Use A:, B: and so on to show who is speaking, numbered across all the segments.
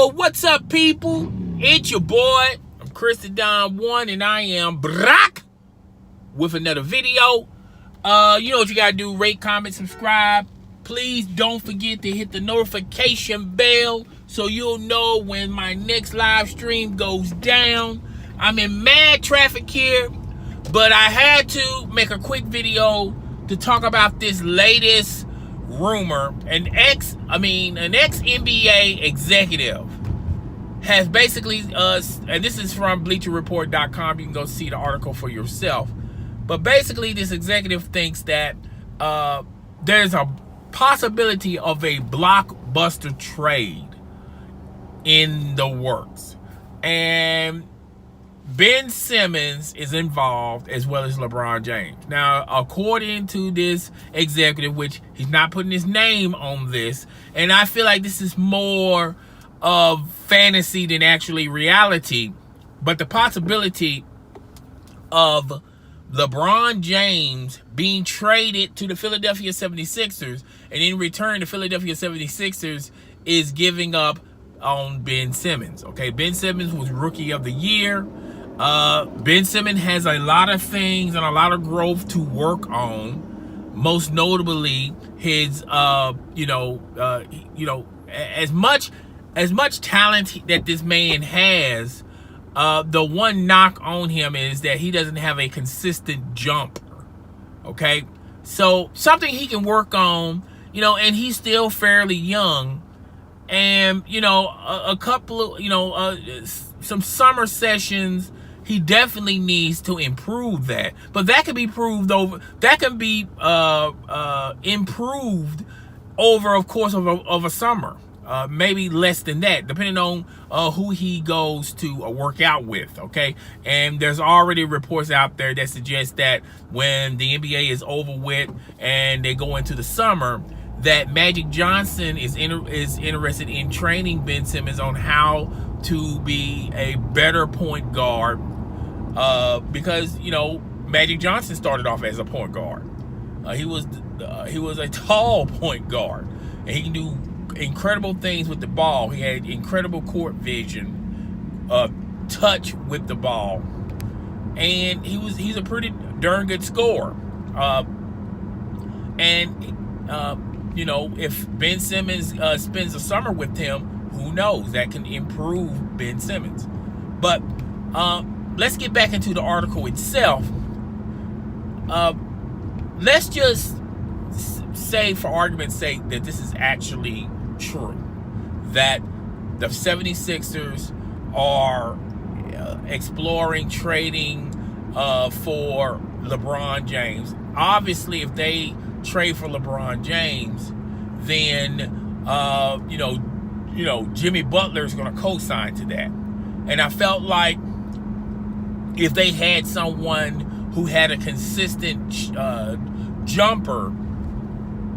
A: Yo, what's up, people? It's your boy. I'm Don1, and I am back with another video. You know what you gotta do: rate, comment, subscribe. Please don't forget to hit the notification bell so you'll know when my next live stream goes down. I'm in mad traffic here, but I had to make a quick video to talk about this latest rumor. An ex-NBA executive has basically, and this is from BleacherReport.com. You can go see the article for yourself. But basically, this executive thinks that there's a possibility of a blockbuster trade in the works. And Ben Simmons is involved, as well as LeBron James. Now, according to this executive, which he's not putting his name on this, and I feel like this is more of fantasy than actually reality, but the possibility of LeBron James being traded to the Philadelphia 76ers, and in return, the Philadelphia 76ers is giving up on Ben Simmons. Okay, Ben Simmons was Rookie of the Year. Ben Simmons has a lot of things and a lot of growth to work on. Most notably, his as much talent that this man has, the one knock on him is that he doesn't have a consistent jumper. Okay, so something he can work on, and he's still fairly young, and a couple of some summer sessions. He definitely needs to improve that, but that can be improved over, of course, of a summer, maybe less than that, depending on who he goes to work out with. Okay, and there's already reports out there that suggest that when the NBA is over with and they go into the summer, that Magic Johnson is interested in training Ben Simmons on how to be a better point guard. Because Magic Johnson started off as a point guard. He was a tall point guard, and he can do incredible things with the ball. He had incredible court vision, touch with the ball, and he's a pretty darn good scorer. If Ben Simmons spends the summer with him, who knows? That can improve Ben Simmons. But let's get back into the article itself. Let's just say, for argument's sake, that this is actually true. That the 76ers are exploring trading for LeBron James. Obviously, if they trade for LeBron James, then Jimmy Butler is going to co-sign to that. And I felt like if they had someone who had a consistent jumper,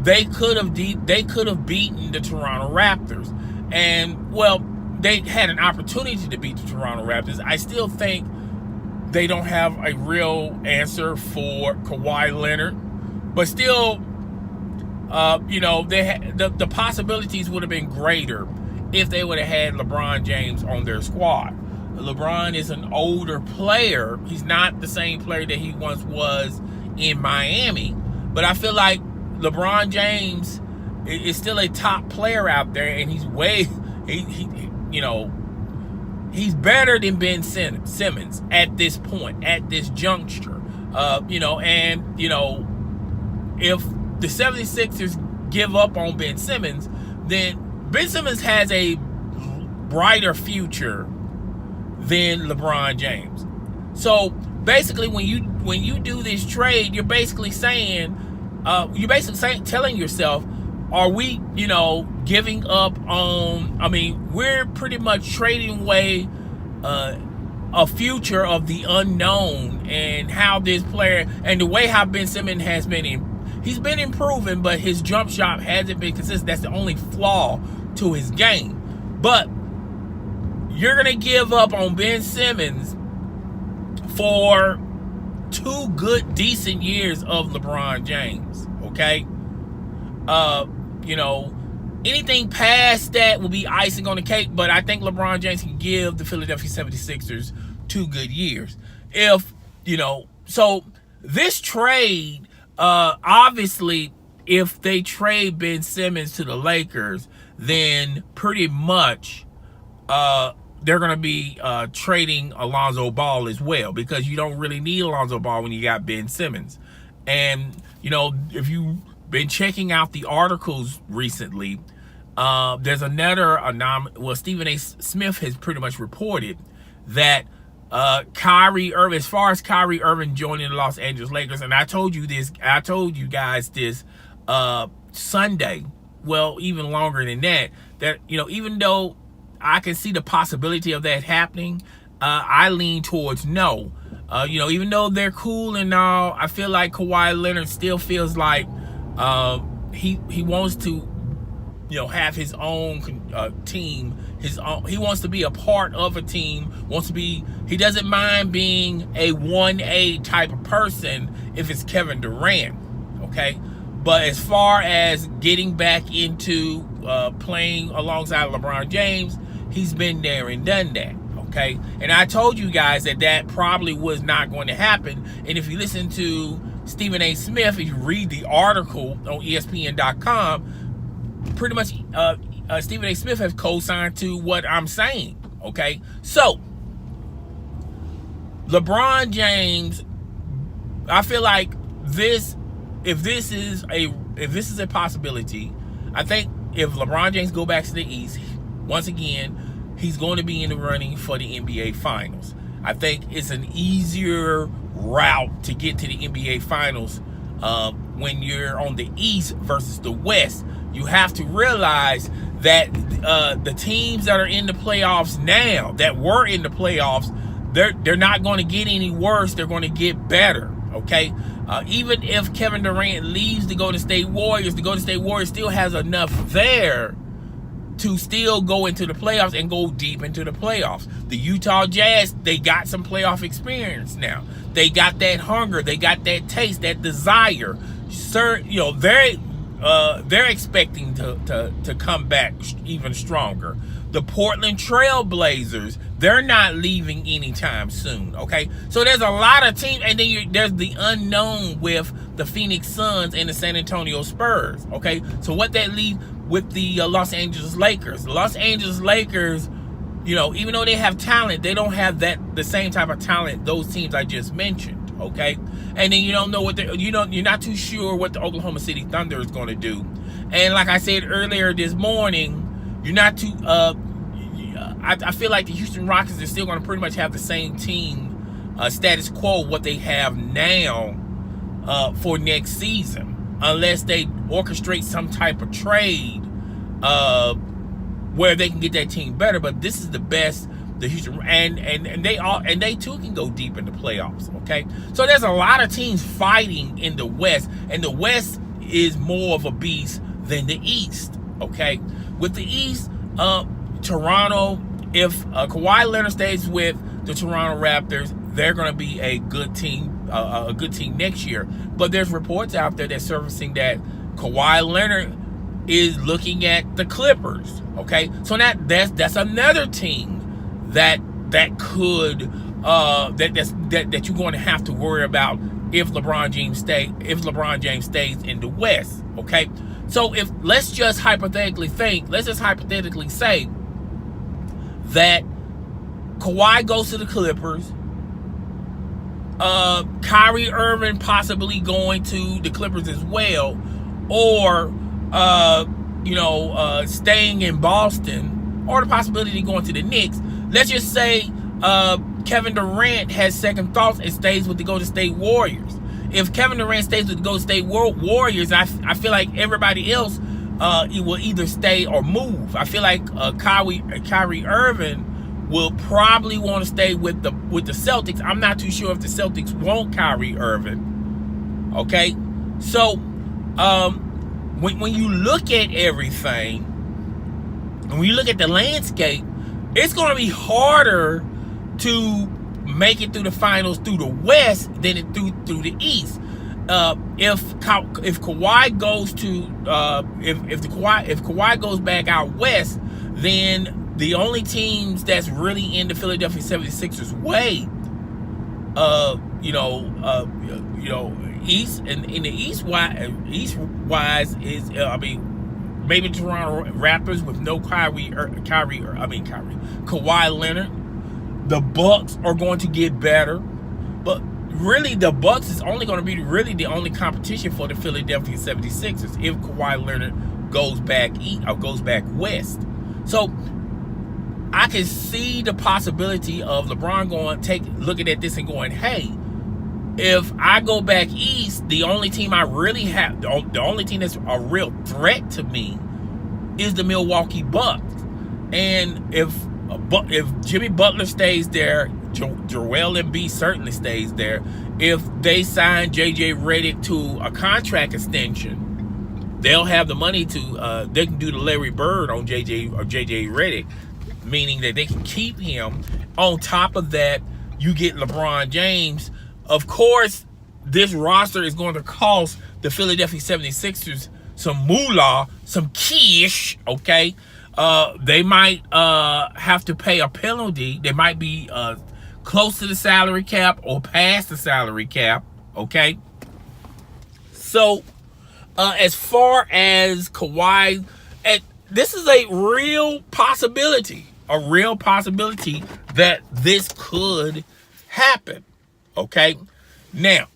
A: they could have beaten the Toronto Raptors. And well, they had an opportunity to beat the Toronto Raptors. I still think they don't have a real answer for Kawhi Leonard, but still, the possibilities would have been greater if they would have had LeBron James on their squad. LeBron is an older player. He's not the same player that he once was in Miami. But I feel like LeBron James is still a top player out there, and he's he's better than Ben Simmons at this point, at this juncture. If the 76ers give up on Ben Simmons, then Ben Simmons has a brighter future than LeBron James. So basically, when you do this trade, you're basically telling yourself, are we, giving up on? We're pretty much trading away a future of the unknown, and how this player, and the way how Ben Simmons has he's been improving, but his jump shot hasn't been consistent. That's the only flaw to his game. But you're going to give up on Ben Simmons for 2 good, decent years of LeBron James, okay? Anything past that will be icing on the cake, but I think LeBron James can give the Philadelphia 76ers 2 good years. So this trade, obviously, if they trade Ben Simmons to the Lakers, then pretty much they're going to be trading Alonzo Ball as well, because you don't really need Alonzo Ball when you got Ben Simmons. And, if you've been checking out the articles recently, there's another Stephen A. Smith has pretty much reported that Kyrie Irving, as far as Kyrie Irving joining the Los Angeles Lakers, and I told you guys this Sunday, well, even longer than that even though I can see the possibility of that happening, I lean towards no. Even though they're cool and all, I feel like Kawhi Leonard still feels like he wants to have his own team, he wants to be a part of a team, he doesn't mind being a 1A type of person if it's Kevin Durant, okay? But as far as getting back into playing alongside LeBron James, he's been there and done that, okay? And I told you guys that probably was not going to happen. And if you listen to Stephen A. Smith, if you read the article on ESPN.com, pretty much Stephen A. Smith has co-signed to what I'm saying, okay? So, LeBron James, I feel like if this is a possibility, I think if LeBron James go back to the East, once again, he's going to be in the running for the NBA Finals. I think it's an easier route to get to the NBA Finals when you're on the East versus the West. You have to realize that the teams that are in the playoffs now, that were in the playoffs, they're not going to get any worse. They're going to get better, okay? Even if Kevin Durant leaves the Golden State Warriors still has enough there to still go into the playoffs and go deep into the playoffs. The Utah Jazz, they got some playoff experience now. They got that hunger. They got that taste, that desire. Sir, they're expecting to come back even stronger. The Portland Trail Blazers, they're not leaving anytime soon, okay? So there's a lot of teams, and then there's the unknown with the Phoenix Suns and the San Antonio Spurs, okay? So what that leaves with the Los Angeles Lakers. The Los Angeles Lakers, even though they have talent, they don't have the same type of talent those teams I just mentioned, okay? And then you don't know you're not too sure what the Oklahoma City Thunder is going to do. And like I said earlier this morning, you're not too I feel like the Houston Rockets are still going to pretty much have the same team status quo what they have now for next season, unless they orchestrate some type of trade where they can get that team better. But this is the best the Houston and they too can go deep in the playoffs, okay? So there's a lot of teams fighting in the West, and the West is more of a beast than the East, okay? With the East, Toronto, if Kawhi Leonard stays with the Toronto Raptors, they're going to be a good team next year. But there's reports out there that's surfacing that Kawhi Leonard is looking at the Clippers. Okay, so that's another team that could that you're going to have to worry about if LeBron James stays in the West. Okay, so let's just hypothetically say that Kawhi goes to the Clippers, Kyrie Irving possibly going to the Clippers as well, or staying in Boston, or the possibility of going to the Knicks. Let's just say Kevin Durant has second thoughts and stays with the Golden State Warriors. If Kevin Durant stays with the Golden State Warriors, I feel like everybody else it will either stay or move. I feel like Kyrie Irving will probably want to stay with the Celtics. I'm not too sure if the Celtics want Kyrie Irving. Okay, so when you look at everything, and when you look at the landscape, it's going to be harder to make it through the finals through the West than it through the East. if Kawhi goes to if Kawhi goes back out west, then the only teams that's really in the Philadelphia 76ers way, east and in the east wise is maybe Toronto Raptors with no Kawhi Leonard. The Bucks are going to get better, but really the Bucks is only going to be really the only competition for the Philadelphia 76ers if Kawhi Leonard goes back east or goes back west. So I can see the possibility of LeBron looking at this and going, hey, if I go back east, the only team I really have, the only team that's a real threat to me is the Milwaukee Bucks. And if Jimmy Butler stays there, Joel Embiid certainly stays there. If they sign JJ Redick to a contract extension, they'll have the money to they can do the Larry Bird on JJ Redick, meaning that they can keep him. On top of that, you get LeBron James. Of course, this roster is going to cost the Philadelphia 76ers some moolah, some cash, okay? They might have to pay a penalty. They might be close to the salary cap or past the salary cap, okay? So, as far as Kawhi, this is a real possibility that this could happen, okay? Now,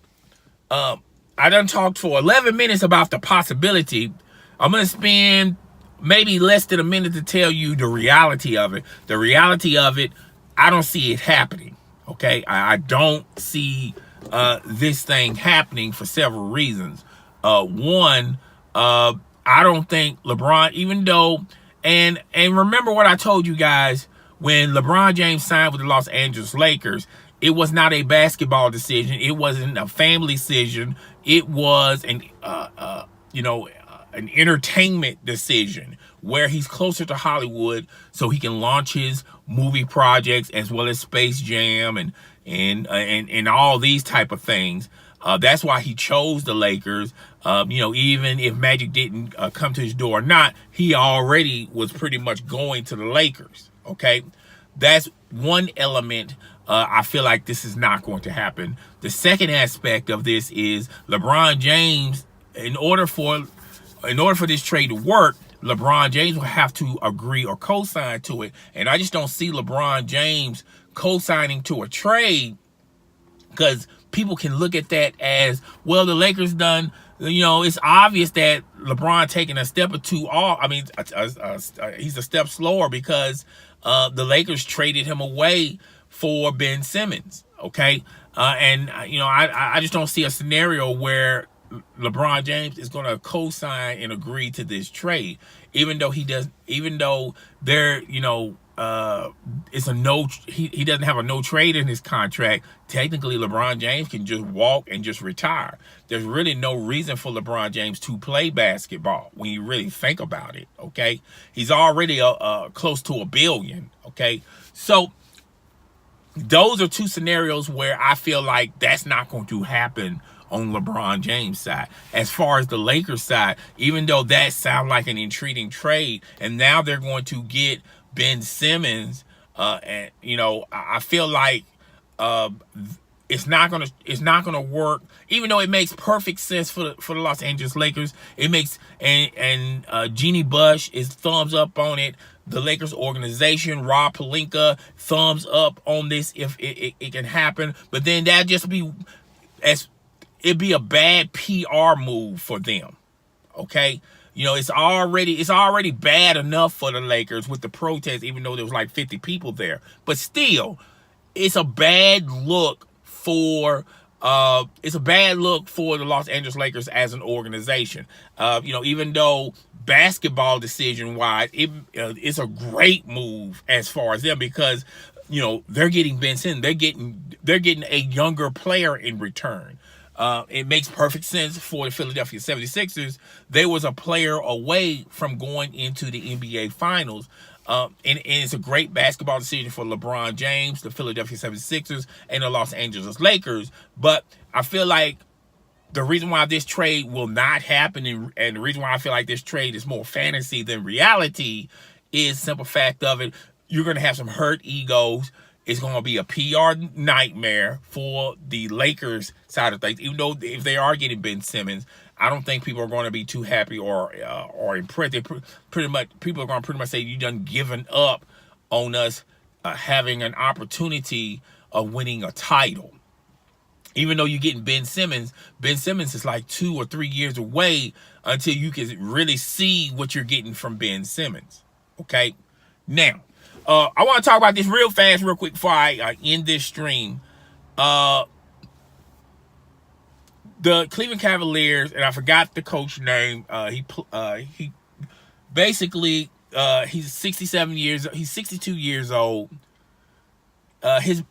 A: I done talked for 11 minutes about the possibility. I'm going to spend maybe less than a minute to tell you the reality of it. The reality of it, I don't see it happening, okay? I don't see this thing happening for several reasons. One, I don't think LeBron, even though, and remember what I told you guys, when LeBron James signed with the Los Angeles Lakers, it was not a basketball decision. It wasn't a family decision. It was an entertainment decision where he's closer to Hollywood so he can launch his movie projects as well as Space Jam and all these type of things. That's why he chose the Lakers. Even if Magic didn't come to his door or not, he already was pretty much going to the Lakers. Okay, that's one element. I feel like this is not going to happen. The second aspect of this is LeBron James. In order for this trade to work, LeBron James will have to agree or co-sign to it. And I just don't see LeBron James co-signing to a trade, because people can look at that as, well, the Lakers done, it's obvious that LeBron taking a step or two off. He's a step slower because the Lakers traded him away for Ben Simmons, okay? I just don't see a scenario where LeBron James is going to co-sign and agree to this trade, even though there, it's a no. He doesn't have a no trade in his contract. Technically, LeBron James can just walk and just retire. There's really no reason for LeBron James to play basketball when you really think about it. Okay, he's already close to $1 billion. Okay, so those are two scenarios where I feel like that's not going to happen on LeBron James' side. As far as the Lakers side, even though that sounds like an intriguing trade, and now they're going to get Ben Simmons, I feel like it's not gonna work. Even though it makes perfect sense for the Los Angeles Lakers, it makes and Jeannie Buss is thumbs up on it. The Lakers organization, Rob Pelinka, thumbs up on this if it can happen. But then it'd be a bad PR move for them. Okay, it's already bad enough for the Lakers with the protest, even though there was like 50 people there. But still, it's a bad look for the Los Angeles Lakers as an organization. Even though basketball decision wise, it's a great move as far as them, because they're getting Ben Simmons, they're getting a younger player in return. It makes perfect sense for the Philadelphia 76ers. They was a player away from going into the NBA Finals. And it's a great basketball decision for LeBron James, the Philadelphia 76ers, and the Los Angeles Lakers. But I feel like the reason why this trade will not happen, and the reason why I feel like this trade is more fantasy than reality, is simple fact of it. You're going to have some hurt egos. It's going to be a PR nightmare for the Lakers side of things. Even though if they are getting Ben Simmons, I don't think people are going to be too happy or impressed. Pretty much, people are going to pretty much say you done given up on us having an opportunity of winning a title. Even though you're getting Ben Simmons is like 2 or 3 years away until you can really see what you're getting from Ben Simmons. Okay? Now, I want to talk about this real fast, real quick before I end this stream. The Cleveland Cavaliers, and I forgot the coach name. He basically he's 67 years. He's 62 years old. His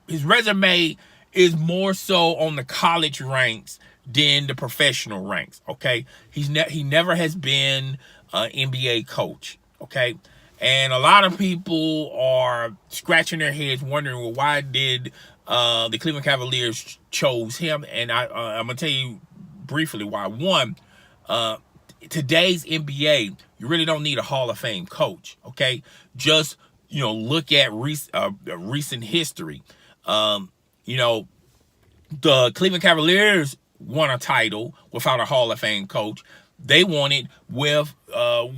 A: resume is more so on the college ranks than the professional ranks. Okay, he never has been an NBA coach. Okay, and a lot of people are scratching their heads wondering, well, why did the Cleveland Cavaliers chose him? And I'm gonna tell you briefly why. One, today's NBA, you really don't need a Hall of Fame coach. Okay, just look at recent history. The Cleveland Cavaliers won a title without a Hall of Fame coach. They won it with a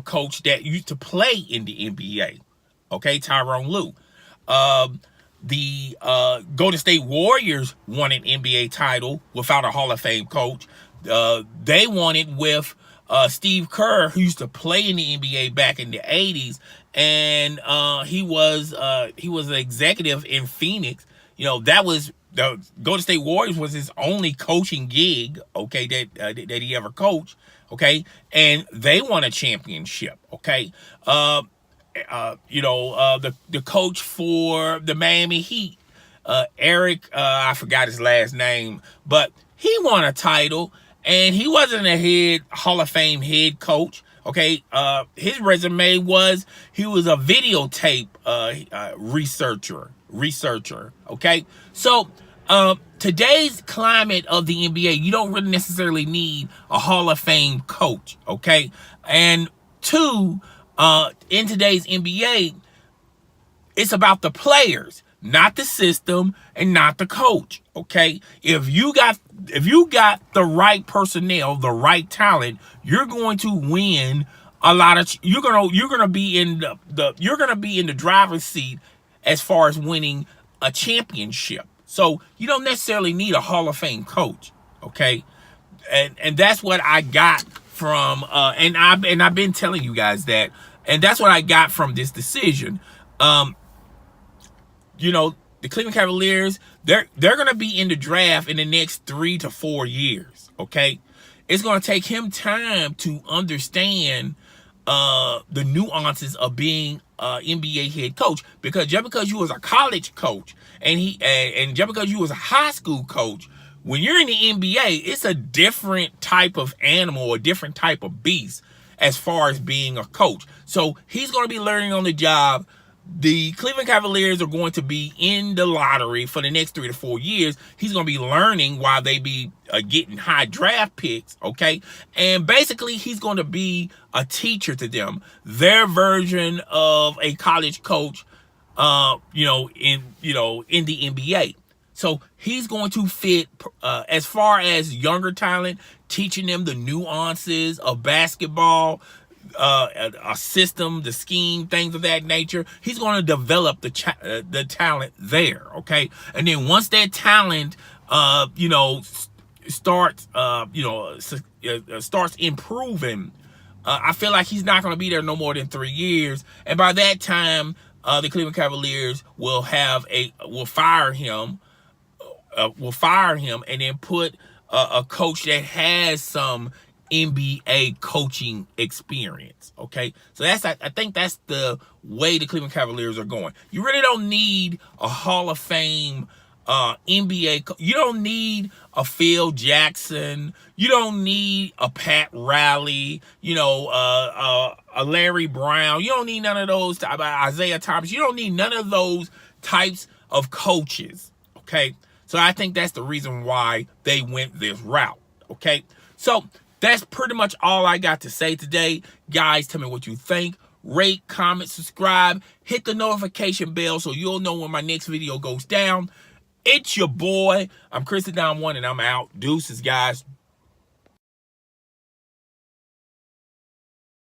A: coach that used to play in the NBA. Okay, Tyronn Lue. The Golden State Warriors won an NBA title without a Hall of Fame coach. They won it with Steve Kerr, who used to play in the NBA back in the 80s, and he was an executive in Phoenix. That was the Golden State Warriors was his only coaching gig, okay, that he ever coached, okay, and they won a championship, okay. The coach for the Miami Heat, Eric, I forgot his last name, but he won a title, and he wasn't a Hall of Fame head coach. Okay, his resume was he was a videotape researcher. Okay, so today's climate of the NBA, you don't really necessarily need a Hall of Fame coach. Okay, and two, in today's NBA, it's about the players, not the system and not the coach. Okay, if you got the right personnel, the right talent, you're going to win a lot of. You're gonna be in the driver's seat as far as winning a championship. So you don't necessarily need a Hall of Fame coach. Okay, and that's what I got from and I've been telling you guys that, and that's what I got from this decision. The Cleveland Cavaliers, they're going to be in the draft in the next 3 to 4 years, okay? It's going to take him time to understand the nuances of being an NBA head coach, because just because you was a college coach and just because you was a high school coach, when you're in the NBA, it's a different type of animal, a different type of beast as far as being a coach. So he's going to be learning on the job. The Cleveland Cavaliers are going to be in the lottery for the next 3 to 4 years. He's going to be learning while they be getting high draft picks, okay? And basically, he's going to be a teacher to them, their version of a college coach, in the NBA. So he's going to fit as far as younger talent, teaching them the nuances of basketball, a system, the scheme, things of that nature. He's going to develop the talent there, okay? And then once that talent, starts improving, I feel like he's not going to be there no more than 3 years. And by that time, the Cleveland Cavaliers will fire him, and then put a coach that has some NBA coaching experience. Okay, so I think that's the way the Cleveland Cavaliers are going. You really don't need a Hall of Fame NBA. You don't need a Phil Jackson. You don't need a Pat Riley. A Larry Brown. You don't need none of those. Isaiah Thomas. You don't need none of those types of coaches. Okay, So I think that's the reason why they went this route. Okay, so that's pretty much all I got to say today. Guys, tell me what you think. Rate, comment, subscribe, hit the notification bell so you'll know when my next video goes down. It's your boy. I'm Chris the Down One, and I'm out. Deuces, guys.